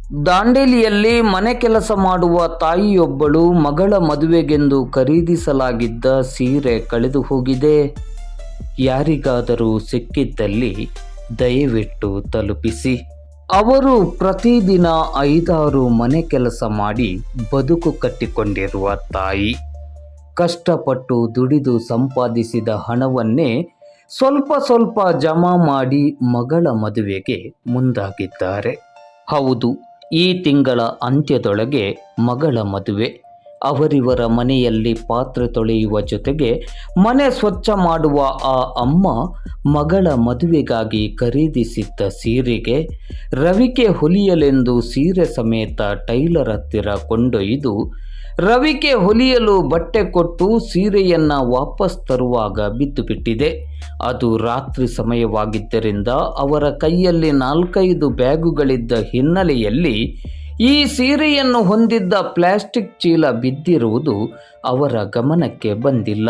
ದಾಂಡೇಲಿಯಲ್ಲಿ ಮನೆ ಕೆಲಸ ಮಾಡುವ ತಾಯಿಯೊಬ್ಬಳು ಮಗಳ ಮದುವೆಗೆಂದು ಖರೀದಿಸಲಾಗಿದ್ದ ಸೀರೆ ಕಳೆದು ಹೋಗಿದೆ. ಯಾರಿಗಾದರೂ ಸಿಕ್ಕಿದ್ದಲ್ಲಿ ದಯವಿಟ್ಟು ತಲುಪಿಸಿ. ಅವರು ಪ್ರತಿದಿನ 5-6 ಮನೆ ಕೆಲಸ ಮಾಡಿ ಬದುಕು ಕಟ್ಟಿಕೊಂಡಿರುವ ತಾಯಿ. ಕಷ್ಟಪಟ್ಟು ದುಡಿದು ಸಂಪಾದಿಸಿದ ಹಣವನ್ನೇ ಸ್ವಲ್ಪ ಜಮಾ ಮಾಡಿ ಮಗಳ ಮದುವೆಗೆ ಮುಂದಾಗಿದ್ದಾರೆ. ಹೌದು, ಈ ತಿಂಗಳ ಅಂತ್ಯದೊಳಗೆ ಮಗಳ ಮದುವೆ. ಅವರಿವರ ಮನೆಯಲ್ಲಿ ಪಾತ್ರೆ ತೊಳೆಯುವ ಜೊತೆಗೆ ಮನೆ ಸ್ವಚ್ಛ ಮಾಡುವ ಆ ಅಮ್ಮ ಮಗಳ ಮದುವೆಗಾಗಿ ಖರೀದಿಸಿದ್ದ ಸೀರೆಗೆ ರವಿಕೆ ಹೊಲಿಯಲೆಂದು ಸೀರೆ ಸಮೇತ ಟೈಲರ್ ಹತ್ತಿರ ಕೊಂಡೊಯ್ದು ರವಿಕೆ ಹೊಲಿಯಲು ಬಟ್ಟೆ ಕೊಟ್ಟು ಸೀರೆಯನ್ನ ವಾಪಸ್ ತರುವಾಗ ಬಿದ್ದು ಬಿಟ್ಟಿದೆ. ಅದು ರಾತ್ರಿ ಸಮಯವಾಗಿದ್ದರಿಂದ ಅವರ ಕೈಯಲ್ಲಿ 4-5 ಬ್ಯಾಗುಗಳಿದ್ದ ಹಿನ್ನೆಲೆಯಲ್ಲಿ ಈ ಸೀರೆಯನ್ನು ಹೊಂದಿದ್ದ ಪ್ಲಾಸ್ಟಿಕ್ ಚೀಲ ಬಿದ್ದಿರುವುದು ಅವರ ಗಮನಕ್ಕೆ ಬಂದಿಲ್ಲ.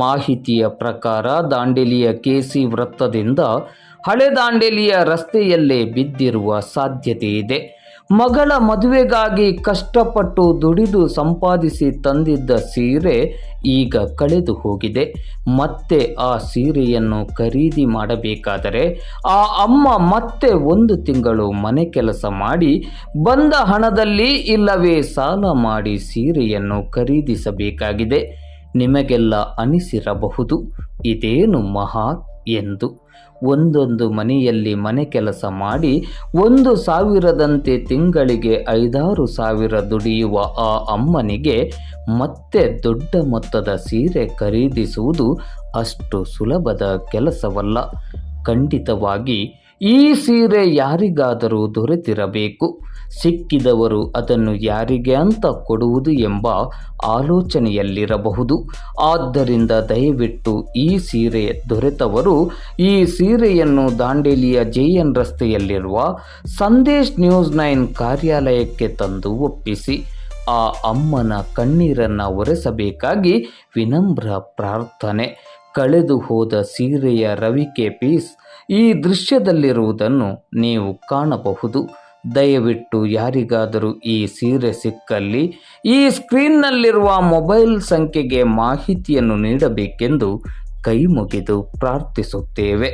ಮಾಹಿತಿಯ ಪ್ರಕಾರ ದಾಂಡೇಲಿಯ ಕೆಸಿ ವೃತ್ತದಿಂದ ಹಳೆ ದಾಂಡೇಲಿಯ ರಸ್ತೆಯಲ್ಲೇ ಬಿದ್ದಿರುವ ಸಾಧ್ಯತೆ ಇದೆ. ಮಗಳ ಮದುವೆಗಾಗಿ ಕಷ್ಟಪಟ್ಟು ದುಡಿದು ಸಂಪಾದಿಸಿ ತಂದಿದ್ದ ಸೀರೆ ಈಗ ಕಳೆದು ಹೋಗಿದೆ. ಮತ್ತೆ ಆ ಸೀರೆಯನ್ನು ಖರೀದಿ ಮಾಡಬೇಕಾದರೆ ಆ ಅಮ್ಮ ಮತ್ತೆ 1 ತಿಂಗಳು ಮನೆ ಕೆಲಸ ಮಾಡಿ ಬಂದ ಹಣದಲ್ಲಿ ಇಲ್ಲವೇ ಸಾಲ ಮಾಡಿ ಸೀರೆಯನ್ನು ಖರೀದಿಸಬೇಕಾಗಿದೆ. ನಿಮಗೆಲ್ಲ ಅನಿಸಿರಬಹುದು, ಇದೇನು ಮಹಾ ಎಂದು. ಒಂದೊಂದು ಮನೆಯಲ್ಲಿ ಮನೆ ಕೆಲಸ ಮಾಡಿ 1,000ದಂತೆ ತಿಂಗಳಿಗೆ 5-6 ಸಾವಿರ ದುಡಿಯುವ ಆ ಅಮ್ಮನಿಗೆ ಮತ್ತೆ ದೊಡ್ಡ ಮೊತ್ತದ ಸೀರೆ ಖರೀದಿಸುವುದು ಅಷ್ಟು ಸುಲಭದ ಕೆಲಸವಲ್ಲ. ಖಂಡಿತವಾಗಿ ಈ ಸೀರೆ ಯಾರಿಗಾದರೂ ದೊರೆತಿರಬೇಕು. ಸಿಕ್ಕಿದವರು ಅದನ್ನು ಯಾರಿಗೆ ಅಂತ ಕೊಡುವುದು ಎಂಬ ಆಲೋಚನೆಯಲ್ಲಿರಬಹುದು. ಆದ್ದರಿಂದ ದಯವಿಟ್ಟು ಈ ಸೀರೆ ದೊರೆತವರು ಈ ಸೀರೆಯನ್ನು ದಾಂಡೇಲಿಯ JN ರಸ್ತೆಯಲ್ಲಿರುವ ಸಂದೇಶ್ ನ್ಯೂಸ್ 9 ಕಾರ್ಯಾಲಯಕ್ಕೆ ತಂದು ಒಪ್ಪಿಸಿ. ಆ ಅಮ್ಮನ ಕಣ್ಣೀರನ್ನು ಒರೆಸಬೇಕಾಗಿ ವಿನಮ್ರ ಪ್ರಾರ್ಥನೆ. ಕಳೆದು ಹೋದ ಸೀರೆಯ ರವಿಕೆ ಪೀಸ್ ಈ ದೃಶ್ಯದಲ್ಲಿರುವುದನ್ನು ನೀವು ಕಾಣಬಹುದು. ದಯವಿಟ್ಟು ಯಾರಿಗಾದರೂ ಈ ಸೀರೆ ಸಿಕ್ಕಲ್ಲಿ ಈ ಸ್ಕ್ರೀನ್ನಲ್ಲಿರುವ ಮೊಬೈಲ್ ಸಂಖ್ಯೆಗೆ ಮಾಹಿತಿಯನ್ನು ನೀಡಬೇಕೆಂದು ಕೈ ಮುಗಿದು ಪ್ರಾರ್ಥಿಸುತ್ತೇವೆ.